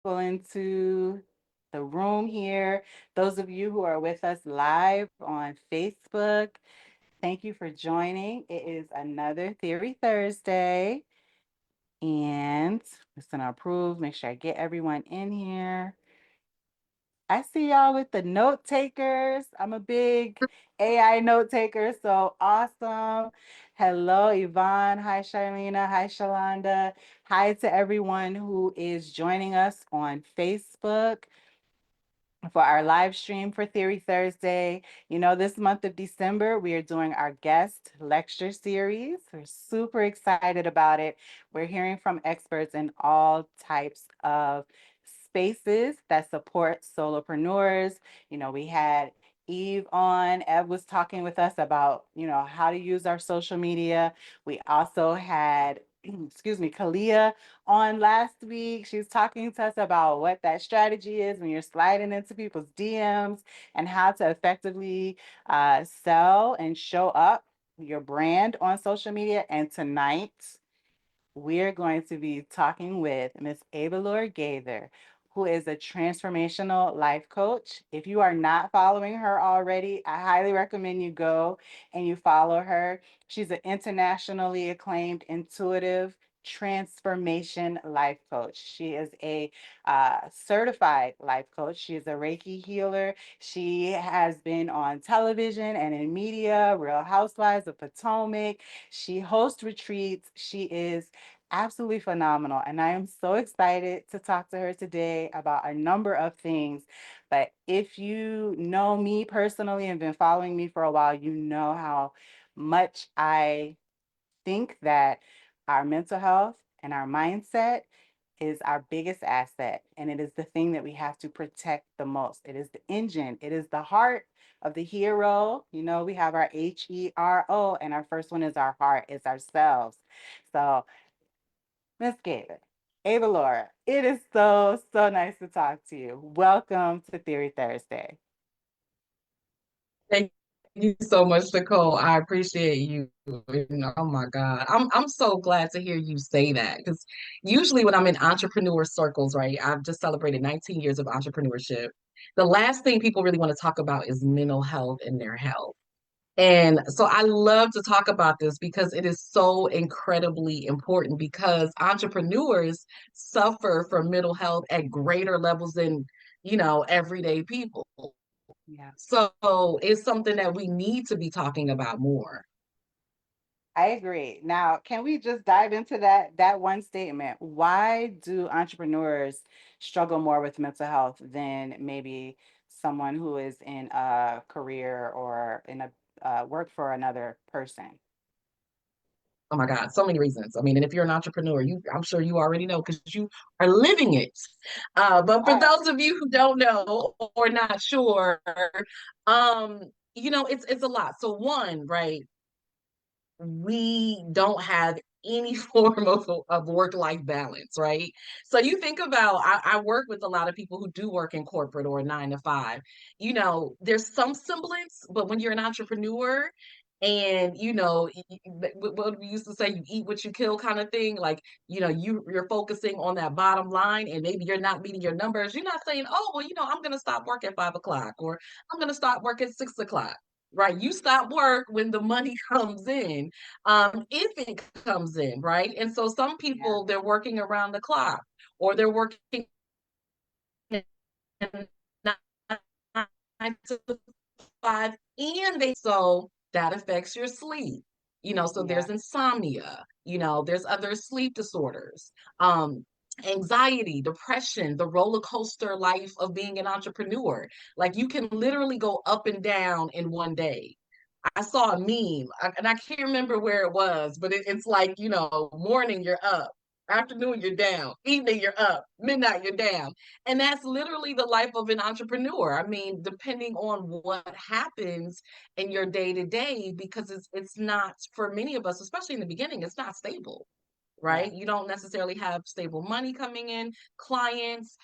Into the room here. Those of you who are with us live on Facebook, thank you for joining. It is another Theory Thursday, and I'm just gonna approve, make sure I get everyone in here. I see y'all with the note takers. I'm a big AI note taker, so awesome. Hello, Yvonne. Hi, Charlena. Hi, Shalonda. Hi to everyone who is joining us on Facebook for our live stream for Theory Thursday. You know, this month of December, we are doing our guest lecture series. We're super excited about it. We're hearing from experts in all types of spaces that support solopreneurs. You know, we had Eve on. Ev was talking with us about, how to use our social media. We also had, excuse me, Kalia on last week. She was talking to us about what that strategy is when you're sliding into people's DMs and how to effectively sell and show up your brand on social media. And tonight, we're going to be talking with Miss Avalaura Gaither, who is a transformational life coach. If you are not following her already, I highly recommend you go and you follow her. She's an internationally acclaimed intuitive transformation life coach. She is a certified life coach. She is a Reiki healer. She has been on television and in media, Real Housewives of Potomac. She hosts retreats. She is absolutely phenomenal. And I am so excited to talk to her today about a number of things. But if you know me personally and been following me for a while, you know how much I think that our mental health and our mindset is our biggest asset. And it is the thing that we have to protect the most. It is the engine, it is the heart of the hero. You know, we have our HERO, and our first one is our heart, it's ourselves. So Miss Gaither, Ava Laura, it is so, so nice to talk to you. Welcome to Theory Thursday. Thank you so much, Nicole. I appreciate you. Oh my God. I'm so glad to hear you say that because usually when I'm in entrepreneur circles, right, I've just celebrated 19 years of entrepreneurship. The last thing people really want to talk about is mental health and their health. And so I love to talk about this because it is so incredibly important because entrepreneurs suffer from mental health at greater levels than, everyday people. Yeah. So it's something that we need to be talking about more. I agree. Now, can we just dive into that one statement? Why do entrepreneurs struggle more with mental health than maybe someone who is in a career or in a work for another person? Oh my God, so many reasons. I mean, and if you're an entrepreneur, I'm sure you already know because you are living it. But for Right. those of you who don't know or not sure, um, it's a lot. So one, right, we don't have any form of work-life balance, right? So you think about, I work with a lot of people who do work in corporate or 9 to 5. There's some semblance, but when you're an entrepreneur and what we used to say, you eat what you kill kind of thing, like, you're focusing on that bottom line and maybe you're not meeting your numbers. You're not saying, oh, well, I'm going to stop work at 5 o'clock or I'm going to stop work at 6 o'clock. Right, you stop work when the money comes in, if it comes in, right? And so some Yeah. people, they're working around the clock or they're working 9 to 5 and so that affects your sleep. So Yeah. there's insomnia, there's other sleep disorders, anxiety, depression, the roller coaster life of being an entrepreneur. Like you can literally go up and down in one day. I saw a meme, and I can't remember where it was, but it's like, morning you're up, afternoon you're down, evening you're up, midnight you're down. And that's literally the life of an entrepreneur. I mean, depending on what happens in your day to day, because it's not, for many of us, especially in the beginning, it's not stable. Yeah. Right? You don't necessarily have stable money coming in, clients.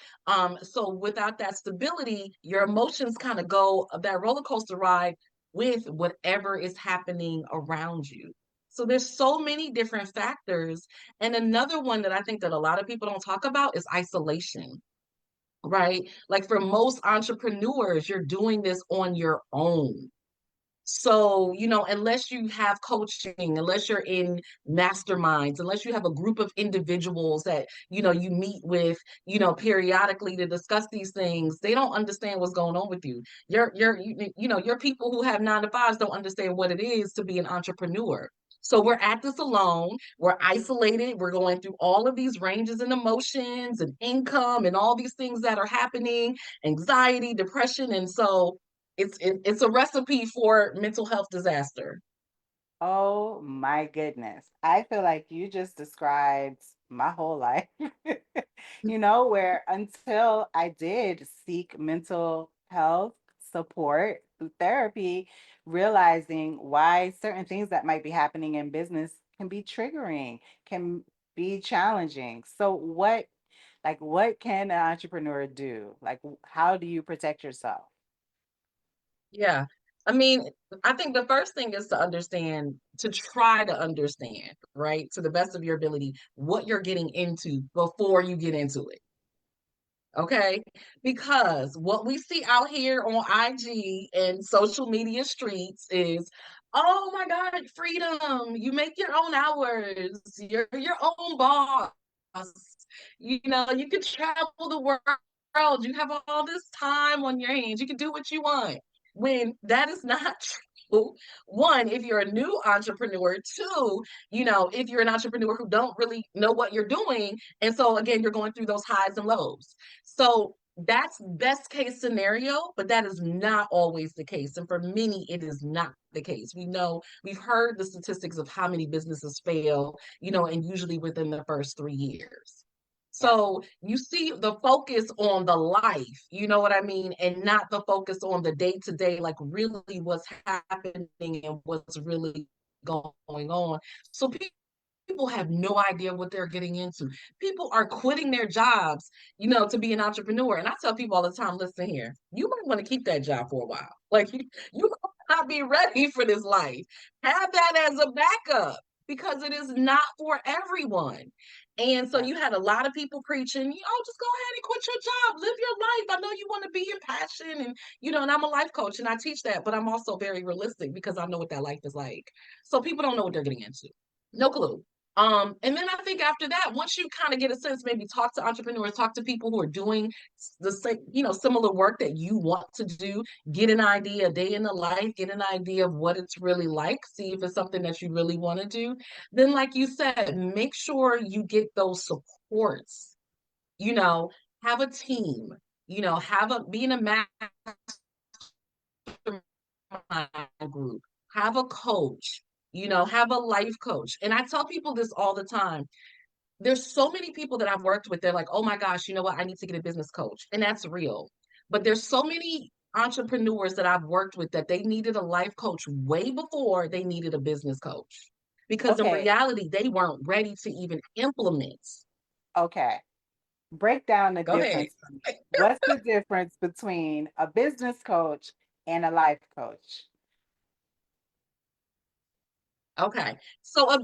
So without that stability, your emotions kind of go that roller coaster ride with whatever is happening around you. So there's so many different factors. And another one that I think that a lot of people don't talk about is isolation. right? Like for most entrepreneurs, you're doing this on your own. So, unless you have coaching, unless you're in masterminds, unless you have a group of individuals that, you meet with, periodically to discuss these things, they don't understand what's going on with you. Your people who have 9 to 5s don't understand what it is to be an entrepreneur. So we're at this alone, we're isolated, we're going through all of these ranges and emotions and income and all these things that are happening, anxiety, depression. And so it's a recipe for mental health disaster. Oh my goodness. I feel like you just described my whole life. Where until I did seek mental health support through therapy, realizing why certain things that might be happening in business can be triggering, can be challenging. So what can an entrepreneur do? Like how do you protect yourself? Yeah. I mean, I think the first thing is to understand, to try to understand, right, to the best of your ability, what you're getting into before you get into it. Okay. Because what we see out here on IG and social media streets is, oh my God, freedom. You make your own hours. You're your own boss. You can travel the world. You have all this time on your hands. You can do what you want. When that is not true. One, if you're a new entrepreneur. Two, if you're an entrepreneur who don't really know what you're doing. And so again, you're going through those highs and lows. So that's best case scenario, but that is not always the case. And for many, it is not the case. We've heard the statistics of how many businesses fail, and usually within the first 3 years. Yeah. So you see the focus on the life, you know what I mean? And not the focus on the day to day, like really what's happening and what's really going on. So people have no idea what they're getting into. People are quitting their jobs, to be an entrepreneur. And I tell people all the time, listen here, you might want to keep that job for a while. Like you might not be ready for this life. Have that as a backup because it is not for everyone. And so Yeah. you had a lot of people preaching, just go ahead and quit your job, live your life. I know you want to be in passion and I'm a life coach and I teach that, but I'm also very realistic because I know what that life is like. So people don't know what they're getting into. No clue. And then I think after that, once you kind of get a sense, maybe talk to entrepreneurs, talk to people who are doing the same, similar work that you want to do, get an idea, a day in the life, get an idea of what it's really like, see if it's something that you really want to do. Then, like you said, make sure you get those supports, you know, have a team, be in a group, have a coach, have a life coach. And I tell people this all the time. There's so many people that I've worked with. They're like, oh my gosh, you know what? I need to get a business coach. And that's real. But there's so many entrepreneurs that I've worked with that they needed a life coach way before they needed a business coach. Because in Okay. reality, they weren't ready to even implement. Okay. Break down the Go ahead. difference for me. What's the difference between a business coach and a life coach? Okay. So a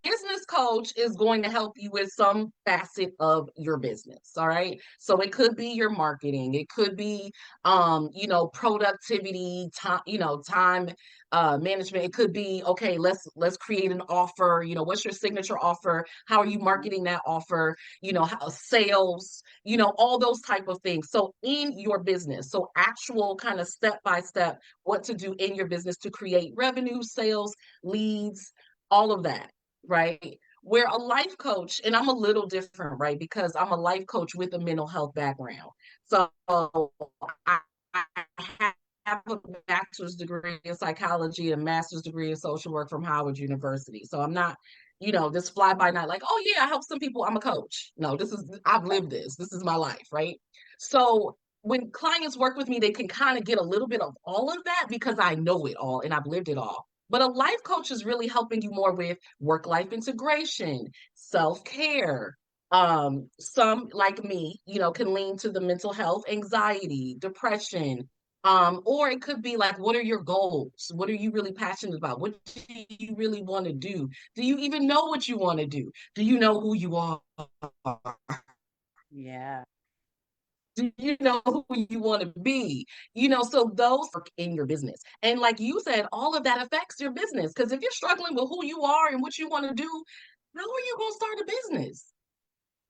business coach is going to help you with some facet of your business. All right. So it could be your marketing, it could be productivity, time, time management. It could be, okay, let's create an offer. What's your signature offer? How are you Mhm. marketing that offer? How sales, all those type of things. So in your business, so actual kind of step by step what to do in your business to create revenue, sales, leads, all of that, right? Where a life coach, and I'm a little different, right? Because I'm a life coach with a mental health background. So I have a bachelor's degree in psychology and a master's degree in social work from Howard University. So I'm not, this fly by night, like, oh yeah, I help some people. I'm a coach. No, I've lived this. This is my life, right? So when clients work with me, they can kind of get a little bit of all of that because I know it all and I've lived it all. But a life coach is really helping you more with work life integration, self care. Some like me, can lean to the mental health, anxiety, depression. Or it could be like, what are your goals? What are you really passionate about? What do you really want to do? Do you even know what you want to do? Do you know who you are? Yeah. Do you know who you want to be? So those work in your business. And like you said, all of that affects your business. Because if you're struggling with who you are and what you want to do, how are you going to start a business?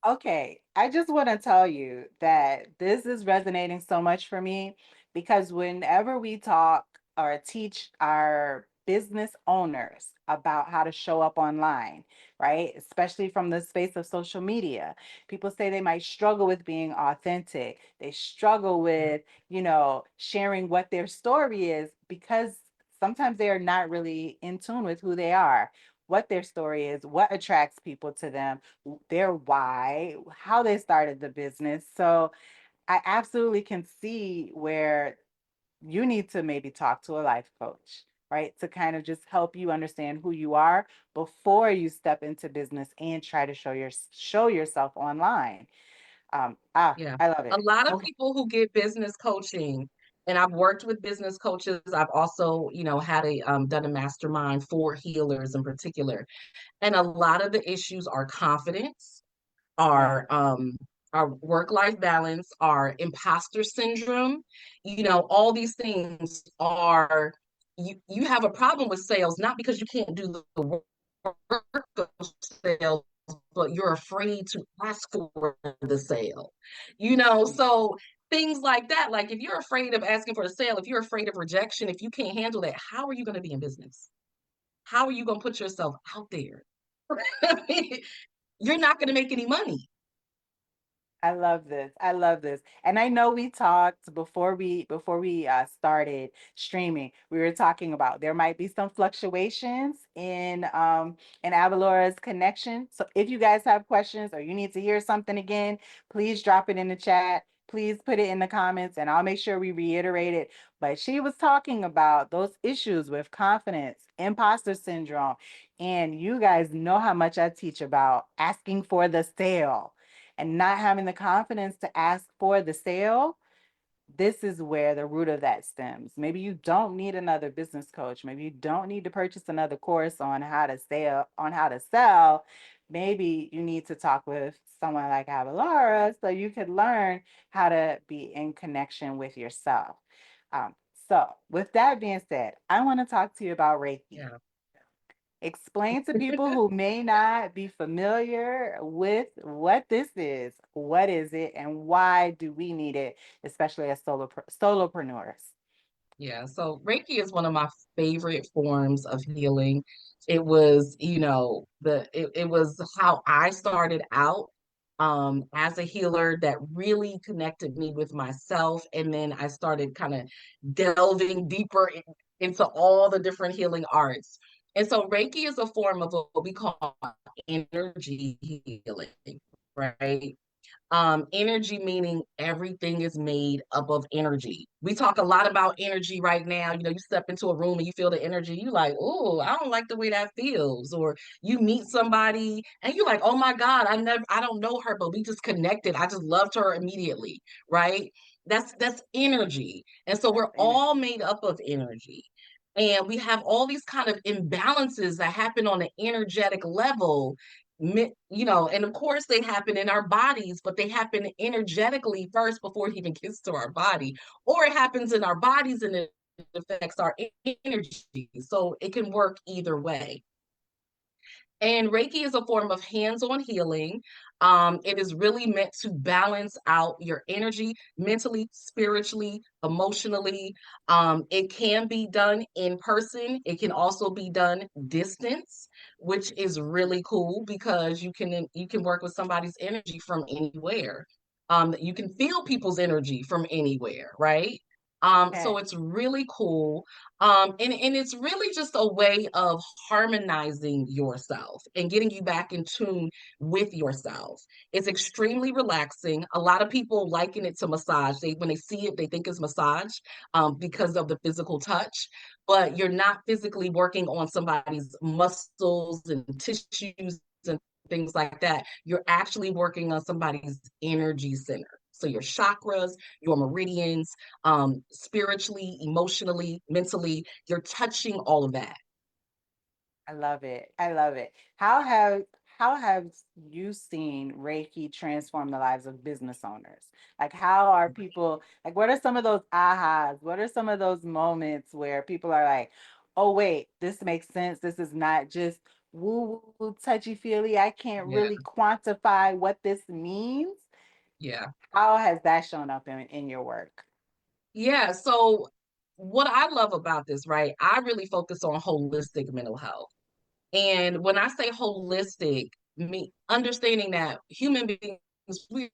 Okay, I just want to tell you that this is resonating so much for me because whenever we talk or teach our business owners about how to show up online, right? Especially from the space of social media, people say they might struggle with being authentic. They struggle with, sharing what their story is because sometimes they are not really in tune with who they are, what their story is, what attracts people to them, their why, how they started the business. So I absolutely can see where you need to maybe talk to a life coach, right? To kind of just help you understand who you are before you step into business and try to show yourself online. Yeah. I love A it. lot of Okay. people who get business coaching, and I've worked with business coaches. I've also, had done a mastermind for healers in particular. And a lot of the issues are confidence, Yeah. our work-life balance, our imposter syndrome. All these things are you have a problem with sales, not because you can't do the work of sales, but you're afraid to ask for the sale. So things like that. Like if you're afraid of asking for the sale, if you're afraid of rejection, if you can't handle that, how are you going to be in business? How are you going to put yourself out there? You're not going to make any money. I love this. I love this. And I know we talked before we started streaming. We were talking about there might be some fluctuations in Avalora's connection. So if you guys have questions or you need to hear something again, please drop it in the chat. Please put it in the comments and I'll make sure we reiterate it. But she was talking about those issues with confidence, imposter syndrome, and you guys know how much I teach about asking for the sale and not having the confidence to ask for the sale. This is where the root of that stems. Maybe you don't need another business coach. Maybe you don't need to purchase another course on how to sell. Maybe you need to talk with someone like Avalaura so you could learn how to be in connection with yourself. Um, so, with that being said, I want to talk to you about Reiki. Yeah. Explain to people who may not be familiar with what this is. What is it and why do we need it, especially as solopreneurs? Yeah, so Reiki is one of my favorite forms of healing. It was, it was how I started out as a healer that really connected me with myself. And then I started kind of delving deeper into all the different healing arts. And so Reiki is a form of what we call energy healing, right? Energy meaning everything is made up of energy. We talk a lot about energy right now. You step into a room and you feel the energy. You like, oh, I don't like the way that feels. Or you meet somebody and you're like, oh my God, I don't know her, but we just connected. I just loved her immediately, right? That's energy. And so That's we're energy. all made up of energy. And we have all these kind of imbalances that happen on an energetic level, and of course they happen in our bodies, but they happen energetically first before it even gets to our body, or it happens in our bodies and it affects our energy. So it can work either way. And Reiki is a form of hands on healing. It is really meant to balance out your energy mentally, spiritually, emotionally. It can be done in person, it can also be done distance, which is really cool because you can work with somebody's energy from anywhere. You can feel people's energy from anywhere, right? So Okay. it's really cool. And it's really just a way of harmonizing yourself and getting you back in tune with yourself. It's extremely relaxing. A lot of people liken it to massage. When they see it, they think it's massage because of the physical touch, but you're not physically working on somebody's muscles and tissues and things like that. You're actually working on somebody's energy center. So your chakras, your meridians, spiritually, emotionally, mentally, you're touching all of that. I love it. I love it. How how have you seen Reiki transform the lives of business owners? Like, how are people, like, what are some of those ahas? What are some of those moments where people are like, oh, wait, this makes sense. This is not just woo woo, touchy feely. I can't Yeah, really quantify what this means. yeah. How has that shown up in your work? Yeah, so what I love about this, right? I really focus on holistic mental health. And when I say holistic, me understanding that human beings, we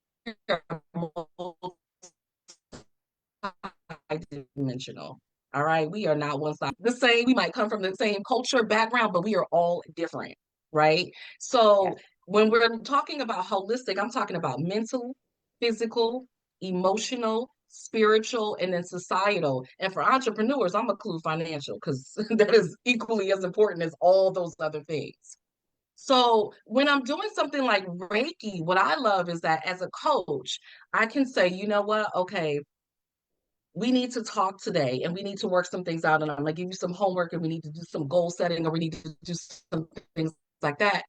are multi-dimensional. All right. We are not one size the same. We might come from the same culture, background, but we are all different. Right. Yes, So when we're talking about holistic, I'm talking about mental, physical, emotional, spiritual, and then societal. And for entrepreneurs, I'm include financial because that is equally as important as all those other things. So when I'm doing something like Reiki, what I love is that as a coach, I can say, you know what? Okay, we need to talk today and we need to work some things out. And I'm gonna give you some homework and we need to do some goal setting or we need to do some things like that.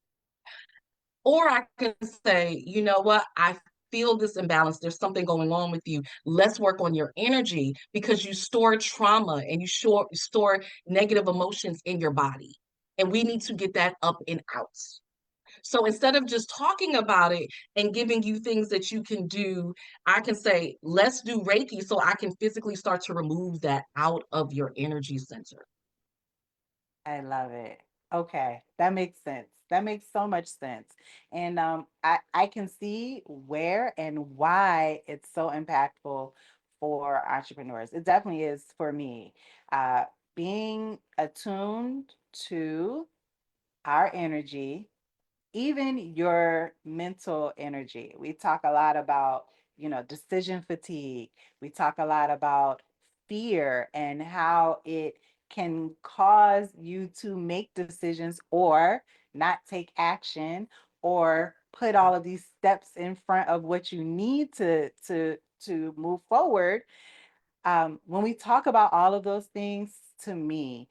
Or I can say, you know what? I feel this imbalance. There's something going on with you. Let's work on your energy because you store trauma and you store negative emotions in your body. And we need to get that up and out. So instead of just talking about it and giving you things that you can do, I can say, let's do Reiki so I can physically start to remove that out of your energy center. I love it. Okay, that makes sense. That makes so much sense. And I can see where and why it's so impactful for entrepreneurs. It definitely is for me. Uh, Being attuned to our energy, even your mental energy. We talk a lot about, decision fatigue. We talk a lot about fear and how it can cause you to make decisions or not take action or put all of these steps in front of what you need to move forward. When we talk about all of those things, to me,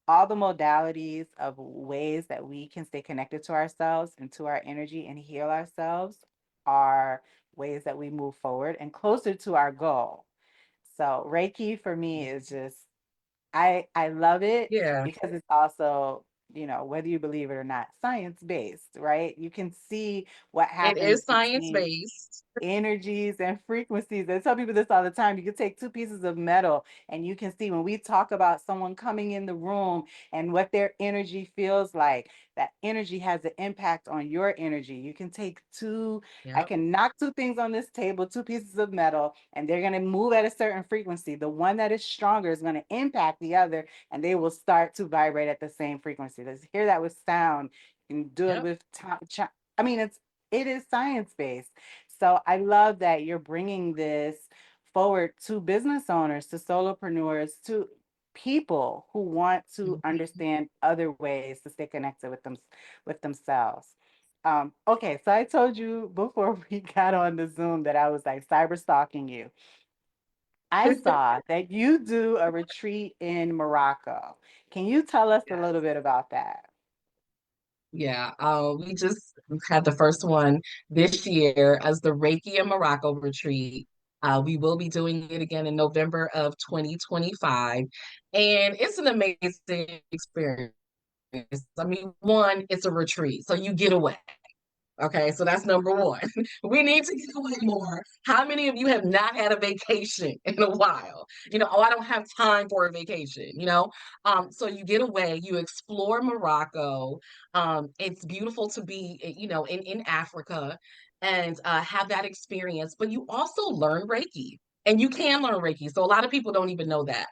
all the modalities of ways that we can stay connected to ourselves and to our energy and heal ourselves are ways that we move forward and closer to our goal. So Reiki for me is just I love it Yeah, because it's also, whether you believe it or not, science based, right? You can see what it happens is science between based. energies and frequencies. I tell people this all the time. You can take two pieces of metal and you can see when we talk about someone coming in the room and what their energy feels like, that energy has an impact on your energy. You can take two, I Yep, can knock two things on this table, two pieces of metal, and they're going to move at a certain frequency. The one that is stronger is going to impact the other and they will start to vibrate at the same frequency. Let's hear that with sound. You can do it yep. with time. I mean, it is science based. So I love that you're bringing this forward to business owners, to solopreneurs, to people who want to Mhm. understand other ways to stay connected with themselves. Okay, so I told you before we got on the Zoom that I was like cyber stalking you. I saw that you do a retreat in Morocco. Can you tell us a little Yes. bit about that? Yeah, we just had the first one this year as the Reiki in Morocco retreat. We will be doing it again in November of 2025. And it's an amazing experience. I mean, one, it's a retreat, so you get away. Okay, so that's number one. We need to get away more. How many of you have not had a vacation in a while? Oh, I don't have time for a vacation, So you get away, you explore Morocco. It's beautiful to be, in Africa and have that experience, but you also learn Reiki. And you can learn Reiki. So a lot of people don't even know that.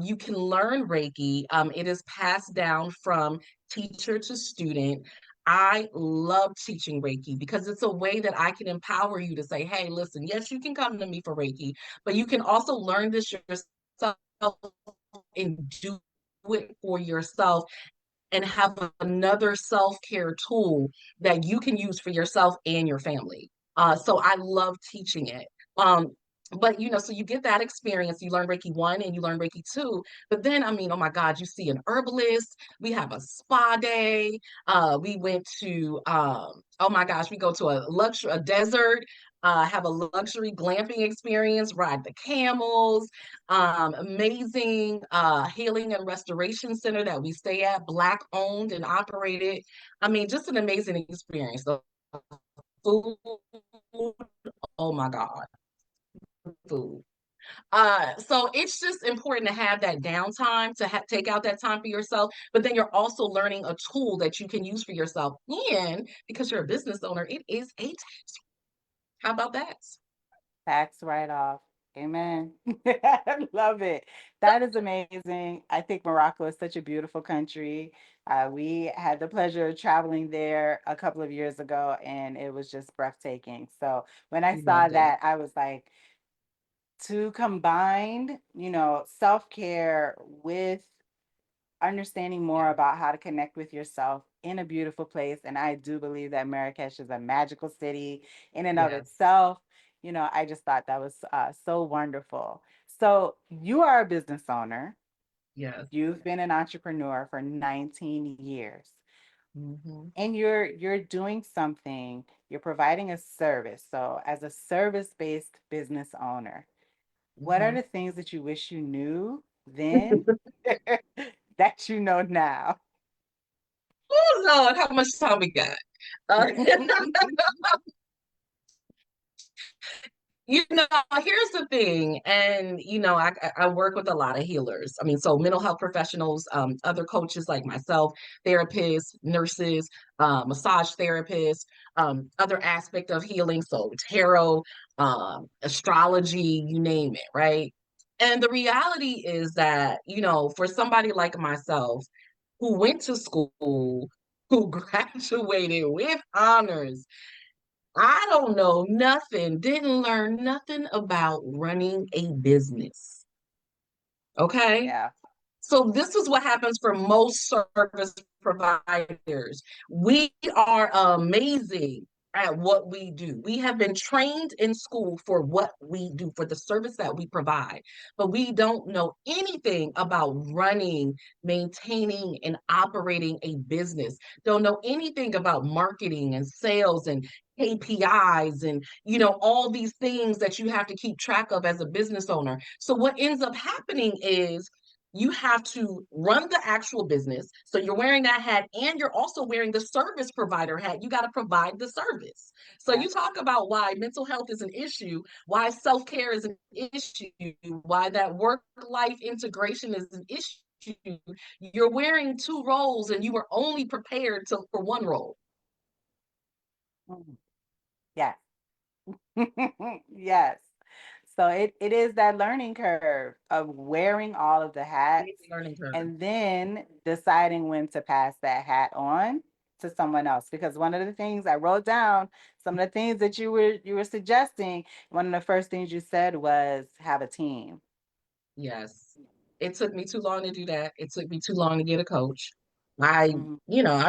You can learn Reiki. It is passed down from teacher to student. I love teaching Reiki because it's a way that I can empower you to say, hey, listen, yes, you can come to me for Reiki, but you can also learn this yourself and do it for yourself and have another self-care tool that you can use for yourself and your family. So I love teaching it. But so you get that experience. You learn Reiki 1 and you learn Reiki 2. But then, I mean, oh my God, you see an herbalist. We have a spa day. We went to oh my gosh, we go to a desert, have a luxury glamping experience, ride the camels, amazing healing and restoration center that we stay at, Black owned and operated. I mean, just an amazing experience. The food, oh my God, food. So it's just important to have that downtime to take out that time for yourself, but then you're also learning a tool that you can use for yourself. And because you're a business owner, it is a tax. How about that? Tax write-off. Amen. I love it. That is amazing. I think Morocco is such a beautiful country. We had the pleasure of traveling there a couple of years ago, and it was just breathtaking. So when I We saw loved it. that, I was like, to combine, self-care with understanding more Yeah. about how to connect with yourself in a beautiful place. And I do believe that Marrakesh is a magical city in and of Yes. itself. I just thought that was so wonderful. So you are a business owner. Yes. You've been an entrepreneur for 19 years, Hmm. and you're doing something. You're providing a service. So as a service-based business owner, what are Hmm. the things that you wish you knew then that you know now? Oh Lord, how much time we got? Uh, here's the thing, and I work with a lot of healers. I mean, so mental health professionals, other coaches like myself, therapists, nurses, massage therapists, other aspect of healing, so tarot, astrology, you name it, right? And the reality is that, for somebody like myself who went to school, who graduated with honors, I don't know nothing, didn't learn nothing about running a business. Okay. Yeah. So this is what happens for most service providers. We are amazing at what we do. We have been trained in school for what we do, for the service that we provide, but we don't know anything about running, maintaining, and operating a business. Don't know anything about marketing and sales and KPIs and all these things that you have to keep track of as a business owner. So what ends up happening is you have to run the actual business. So you're wearing that hat and you're also wearing the service provider hat. You got to provide the service. So Yeah. you talk about why mental health is an issue, why self care is an issue, why that work life integration is an issue. You're wearing two roles and you were only prepared for one role. Mm. Yes. Yes. So it is that learning curve of wearing all of the hats Learning curve. and then deciding when to pass that hat on to someone else. Because one of the things I wrote down, some of the things that you were suggesting, one of the first things you said was have a team. Yes. It took me too long to do that. It took me too long to get a coach. I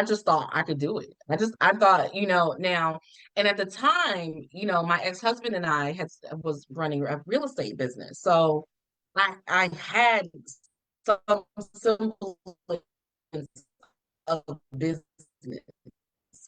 just thought I could do it. I thought, now, and at the time, my ex-husband and I was running a real estate business. So I had some semblance of business,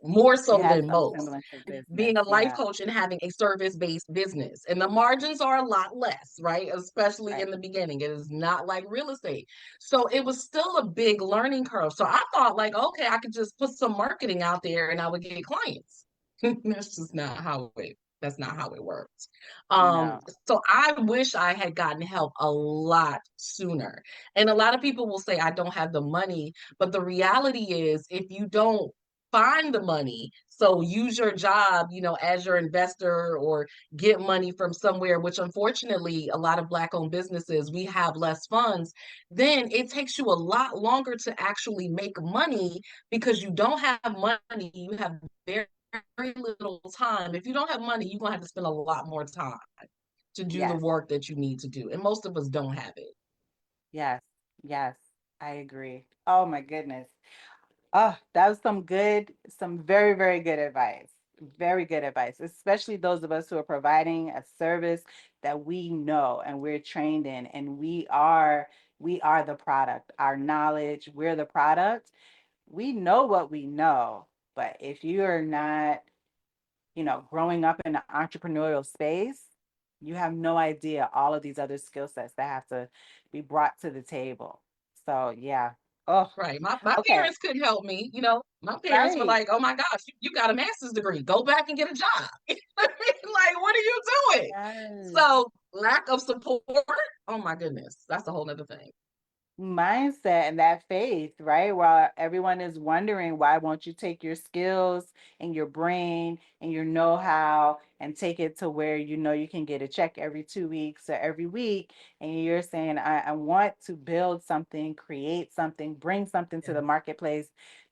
more You so had than some most, semblance of business. being a life Yeah. coach and having a service-based business. And the margins are a lot less, right? Especially Right. in the beginning. It is not like real estate. So it was still a big learning curve. So I thought like, okay, I could just put some marketing out there and I would get clients. That's not how it works. No. So I wish I had gotten help a lot sooner. And a lot of people will say I don't have the money, but the reality is if you don't find the money, so use your job, as your investor or get money from somewhere, which unfortunately a lot of Black owned businesses, we have less funds, then it takes you a lot longer to actually make money because you don't have money, you have very, very little time. If you don't have money, you're going to have to spend a lot more time to do the Yes. work that you need to do. And most of us don't have it. Yes. Yes. I agree. Oh my goodness. Oh, that was some very, very good advice. Very good advice, especially those of us who are providing a service that we know and we're trained in, and we are the product. Our knowledge, we're the product. We know what we know, but if you are not, growing up in the entrepreneurial space, you have no idea all of these other skill sets that have to be brought to the table. So yeah. Oh, Right. My okay. parents couldn't help me. You know, my parents were Right. like, oh my gosh, you got a master's degree. Go back and get a job. Like, what are you doing? Yes. So, lack of support. Oh my goodness. That's a whole nother thing. Mindset and that faith, right? While everyone is wondering, why won't you take your skills and your brain and your know-how and take it to where you can get a check every 2 weeks or every week, and you're saying, I want to build something, create something, bring something to the Yes. marketplace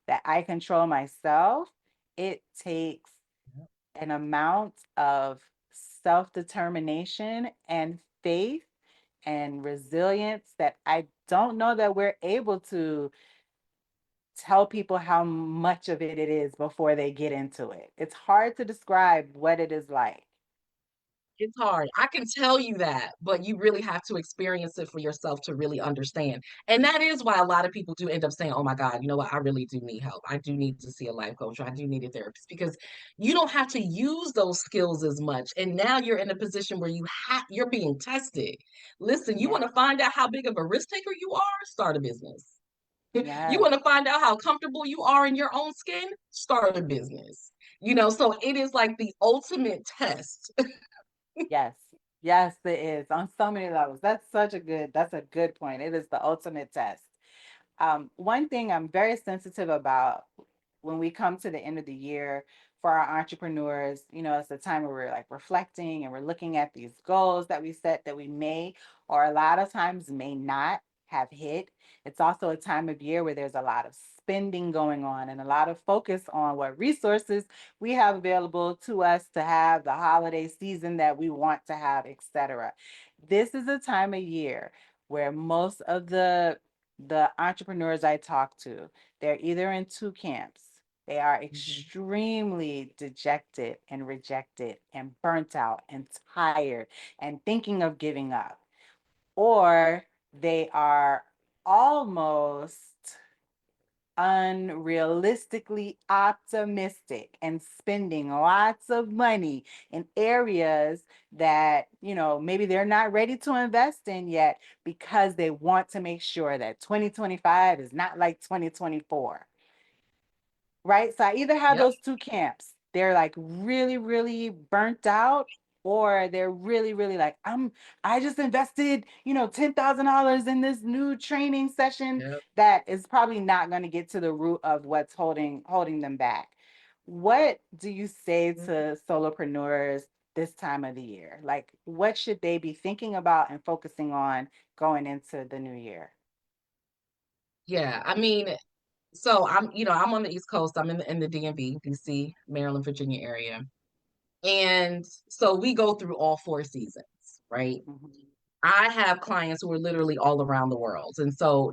that I control myself. It takes Yep. an amount of self-determination and faith and resilience that I don't know that we're able to tell people how much of it is before they get into it. It's hard to describe what it is like. It's hard. I can tell you that, but you really have to experience it for yourself to really understand. And that is why a lot of people do end up saying, oh my God, you know what? I really do need help. I do need to see a life coach, or I do need a therapist, because you don't have to use those skills as much. And now you're in a position where you're being tested. Listen, you Yeah. want to find out how big of a risk taker you are? Start a business. You Yes. want to find out how comfortable you are in your own skin? Start a business. So it is like the ultimate test. Yes. Yes, it is on so many levels. That's a good point. It is the ultimate test. One thing I'm very sensitive about when we come to the end of the year for our entrepreneurs, it's the time where we're like reflecting and we're looking at these goals that we set that we may or a lot of times may not have hit. It's also a time of year where there's a lot of spending going on and a lot of focus on what resources we have available to us to have the holiday season that we want to have, etc. This is a time of year where most of the entrepreneurs I talk to, they're either in two camps. They are Mhm. extremely dejected and rejected and burnt out and tired and thinking of giving up. Or they are almost unrealistically optimistic and spending lots of money in areas that, maybe they're not ready to invest in yet because they want to make sure that 2025 is not like 2024. Right? So I either have Yep. those two camps. They're like really, really burnt out, or they're really, really like, I just invested, $10,000 in this new training session Yep. that is probably not going to get to the root of what's holding them back. What do you say to solopreneurs this time of the year? Like, what should they be thinking about and focusing on going into the new year? Yeah, I mean, so I'm on the East Coast. I'm in the DMV, DC, Maryland, Virginia area. And so we go through all four seasons, right? Mhm. I have clients who are literally all around the world. And so,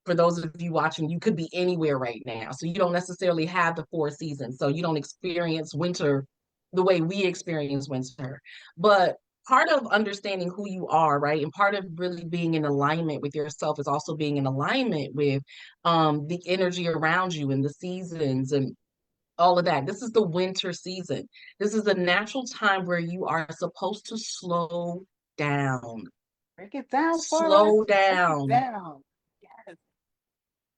for those of you watching, you could be anywhere right now. So you don't necessarily have the four seasons. So you don't experience winter the way we experience winter. But part of understanding who you are, right? And part of really being in alignment with yourself is also being in alignment with the energy around you and the seasons and all of that. This is the winter season. This is a natural time where you are supposed to slow down. Break it down for us. Slow Break it down, down. Yes.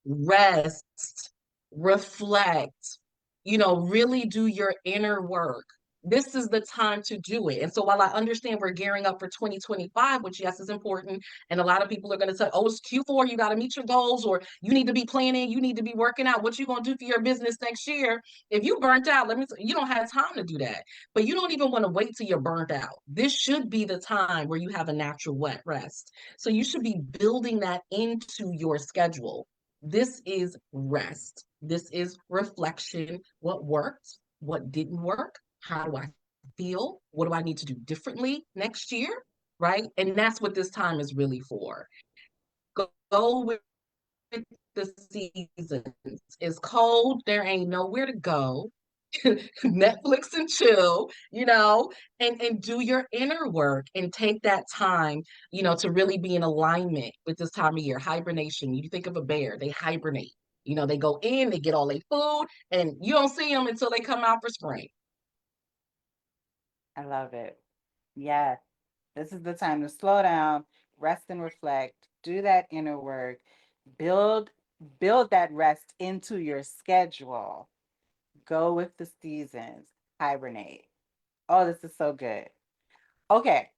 rest, reflect, really do your inner work. This is the time to do it. And so while I understand we're gearing up for 2025, which yes is important, and a lot of people are going to say, oh, it's Q4, you got to meet your goals, or you need to be planning, you need to be working out what you're going to do for your business next year. If you burnt out, you don't have time to do that. But you don't even want to wait till you're burnt out. This should be the time where you have a natural wet rest. So you should be building that into your schedule. This is rest. This is reflection. What worked? What didn't work? How do I feel? What do I need to do differently next year? Right. And that's what this time is really for. Go with the seasons. It's cold. There ain't nowhere to go. Netflix and chill, and do your inner work and take that time, to really be in alignment with this time of year. Hibernation. You think of a bear, they hibernate. They go in, they get all their food, and you don't see them until they come out for spring. I love it. Yes. This is the time to slow down, rest and reflect, do that inner work, build build that rest into your schedule. Go with the seasons, hibernate. Oh, this is so good. Okay,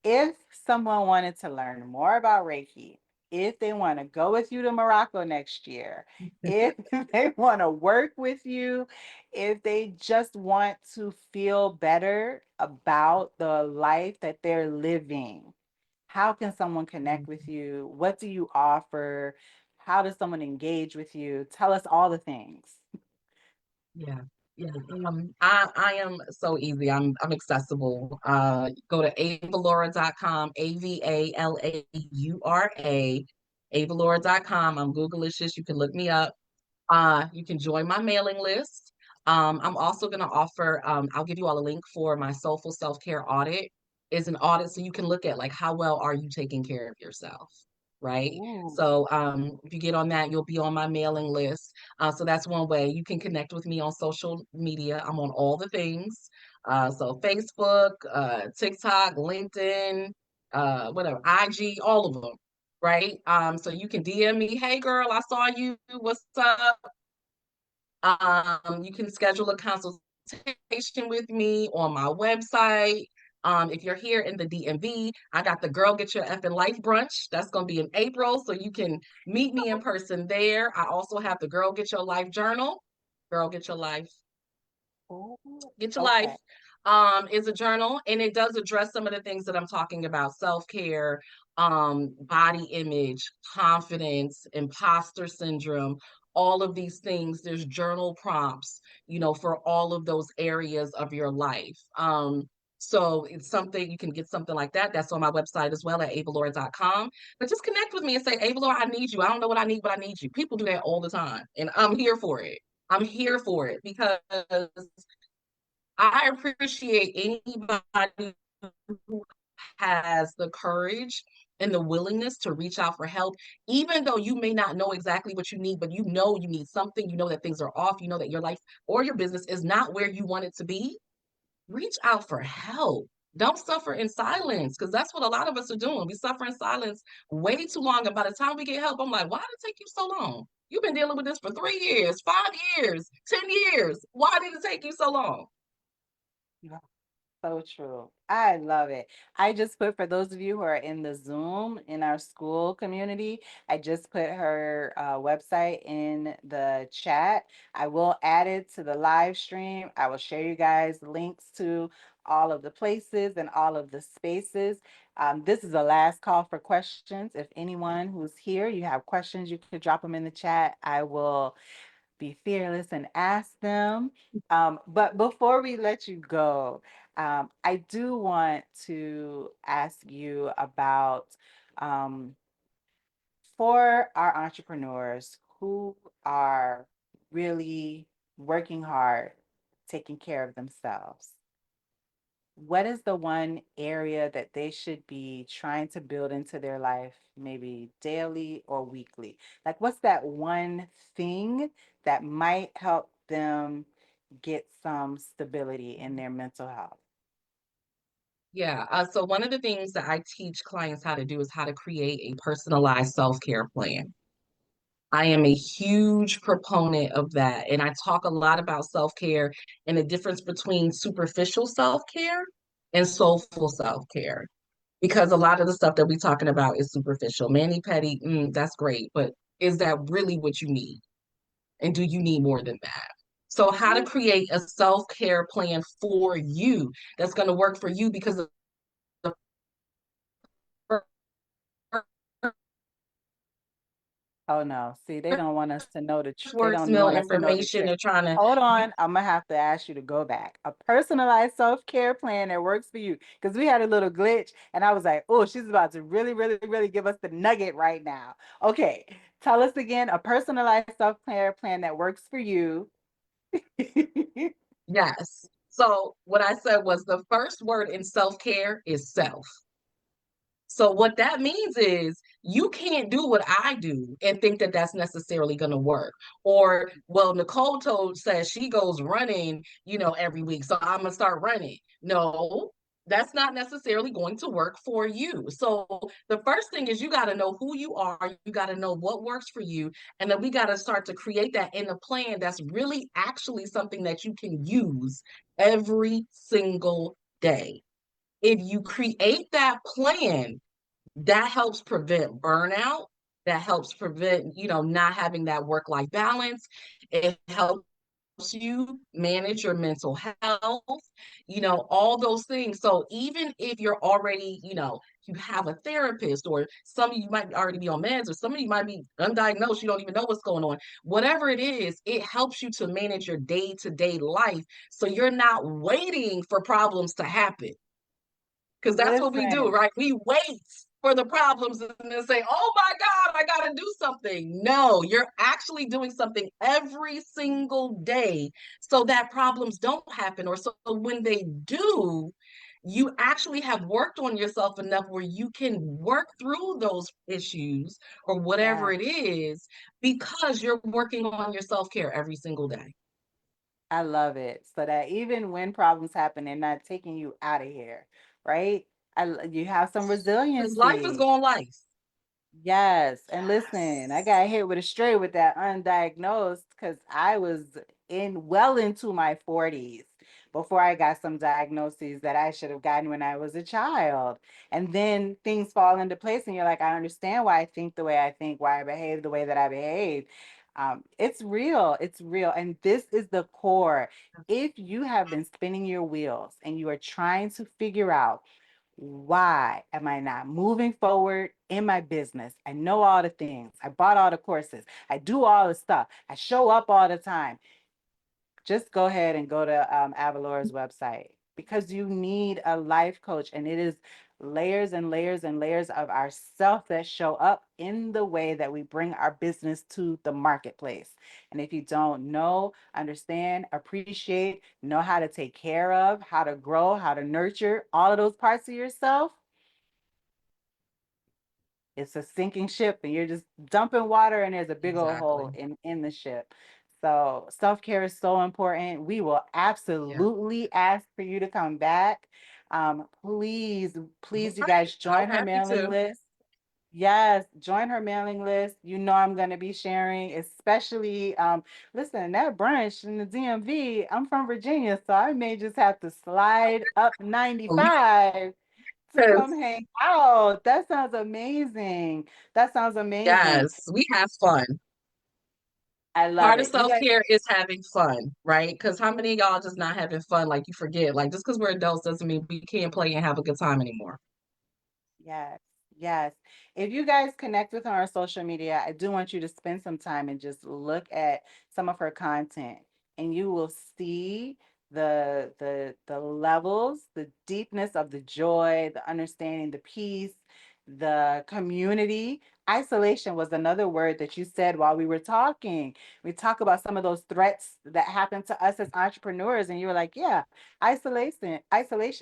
if someone wanted to learn more about Reiki, if they want to go with you to Morocco next year, if they want to work with you, if they just want to feel better about the life that they're living, how can someone connect with you? What do you offer? How does someone engage with you? Tell us all the things. Yeah. Yeah. I am so easy. I'm accessible. Go to avalaura.com, Avalaura, avalaura.com. I'm Googleicious. You can look me up. You can join my mailing list. I'm also going to offer, I'll give you all a link for my Soulful Self-Care audit. Is an audit so you can look at like how well are you taking care of yourself, right? Ooh. So if you get on that, you'll be on my mailing list. So that's one way you can connect with me on social media. I'm on all the things. So Facebook, TikTok, LinkedIn, whatever, IG, all of them, right? So you can DM me, hey girl, I saw you. What's up? You can schedule a consultation with me on my website. If you're here in the DMV, I got the Girl Get Your Effing Life brunch. That's going to be in April, so you can meet me in person there. I also have the Girl Get Your Life journal. Girl Get Your Life. Ooh. Get Your Life Okay. is a journal, and it does address some of the things that I'm talking about: self-care, body image, confidence, imposter syndrome, all of these things. There's journal prompts, for all of those areas of your life. So it's something you can get something like that. That's on my website as well at avalaura.com. But just connect with me and say, Avalaura, I need you. I don't know what I need, but I need you. People do that all the time. And I'm here for it. I'm here for it because I appreciate anybody who has the courage and the willingness to reach out for help, even though you may not know exactly what you need, but you know you need something, you know that things are off, you know that your life or your business is not where you want it to be. Reach out for help. Don't suffer in silence because that's what a lot of us are doing. We suffer in silence way too long. And by the time we get help, I'm like, why did it take you so long? You've been dealing with this for 3 years, 5 years, 10 years. Why did it take you so long? So true. I love it. I just put, for those of you who are in the Zoom in our Skool community, I just put her website in the chat. I will add it to the live stream. I will share you guys links to all of the places and all of the spaces. This is the last call for questions. If anyone who's here, you have questions, you can drop them in the chat. I will be fearless and ask them. But before we let you go, I do want to ask you about um, for our entrepreneurs who are really working hard, taking care of themselves. What is the one area that they should be trying to build into their life, maybe daily or weekly? Like, what's that one thing that might help them get some stability in their mental health? Yeah. So one of the things that I teach clients how to do is how to create a personalized self-care plan. I am a huge proponent of that. And I talk a lot about self-care and the difference between superficial self-care and soulful self-care. Because a lot of the stuff that we're talking about is superficial. Mani petty, that's great. But is that really what you need? And do you need more than that? So, how to create a self care plan for you that's going to work for you because the Oh no. See, they don't want us to know they words don't mill want us to know the information. trick. They're trying to Hold you on. I'm gonna have to ask you to go back. A personalized self-care plan that works for you. Because we had a little glitch and I was like, oh, she's about to really, really, really give us the nugget right now. Okay. Tell us again, a personalized self-care plan that works for you. Yes. So what I said was the first word in self-care is self. So what that means is you can't do what I do and think that that's necessarily going to work. Or, well, Nicole told says she goes running, every week, so I'm gonna start running. No, that's not necessarily going to work for you. So the first thing is you got to know who you are. You got to know what works for you, and then we got to start to create that in a plan that's really actually something that you can use every single day. If you create that plan, that helps prevent burnout. That helps prevent, not having that work life balance. It helps you manage your mental health, all those things. So even if you're already, you have a therapist, or some of you might already be on meds, or some of you might be undiagnosed, you don't even know what's going on. Whatever it is, it helps you to manage your day to day life. So you're not waiting for problems to happen, because that's what we do, Listen, right? We wait for the problems and then say, oh my God, I got to do something. No, you're actually doing something every single day so that problems don't happen. Or so when they do, you actually have worked on yourself enough where you can work through those issues or whatever yeah, it is, because you're working on your self care every single day. I love it. So that even when problems happen, they're not taking you out of here, right? You have some Because life is resiliency. going life. Yes, and listen, I Yes. got hit with a straight with that undiagnosed because I was well into my 40s before I got some diagnoses that I should have gotten when I was a child. And then things fall into place, and you're like, I understand why I think the way I think, why I behave the way that I behave. It's real. It's real. And this is the core. If you have been spinning your wheels and you are trying to figure out, why am I not moving forward in my business? I know all the things. I bought all the courses. I do all the stuff. I show up all the time. Just go ahead and go to Avalora's website, because you need a life coach, and it is layers and layers and layers of ourself that show up in the way that we bring our business to the marketplace. And if you don't know, understand, appreciate, know how to take care of, how to grow, how to nurture all of those parts of yourself, it's a sinking ship, and you're just dumping water, and there's a big old hole Exactly. in the ship. So self-care is so important. We will Yeah. absolutely ask for you to come back. Please, All please, you right. guys I'm join her happy mailing to. list. Yes, join her mailing list. You know I'm going to be sharing, especially listen, that brunch in the DMV. I'm from Virginia, so I may just have to slide up Oh, 95 to come yes. hang out. That sounds amazing. That sounds amazing. Yes, we have fun. I love Part of it. You guys, self-care is having fun, right? Because how many of y'all just not having fun? Like you forget, like just because we're adults doesn't mean we can't play and have a good time anymore. yes, yes. If you guys connect with her on social media, I do want you to spend some time and just look at some of her content, and you will see the levels, the deepness of the joy, the understanding, the peace, the community. Isolation was another word that you said while we were talking. We talk about some of those threats that happen to us as entrepreneurs, and you were like, yeah, isolation,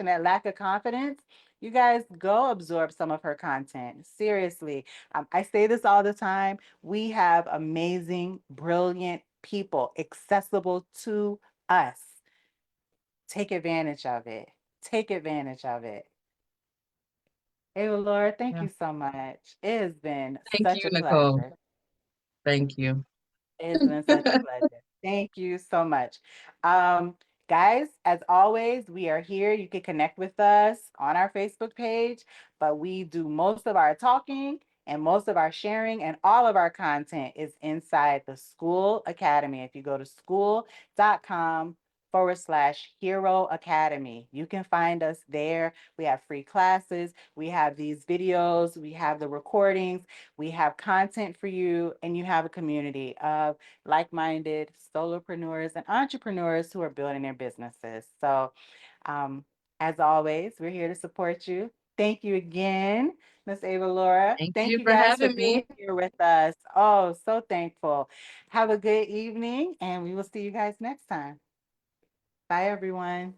that lack of confidence. You guys go absorb some of her content. Seriously. I say this all the time. We have amazing, brilliant people accessible to us. Take advantage of it. Take advantage of it. Ava Laura, thank Yeah. you so much. It has been Thank such you, a Nicole. pleasure. Thank you. It's been such a pleasure. Thank you so much. Um, Guys, as always, we are here. You can connect with us on our Facebook page, but we do most of our talking and most of our sharing, and all of our content is inside the Skool Academy. If you go to skool.com/ Hero Academy, you can find us there. We have free classes, we have these videos, we have the recordings, we have content for you, and you have a community of like-minded solopreneurs and entrepreneurs who are building their businesses. So, um, as always, we're here to support you. Thank you again, Miss Avalaura. Thank Thank you you for guys for having being me. here with us. Oh, so thankful. Have a good evening, and we will see you guys next time. Bye, everyone.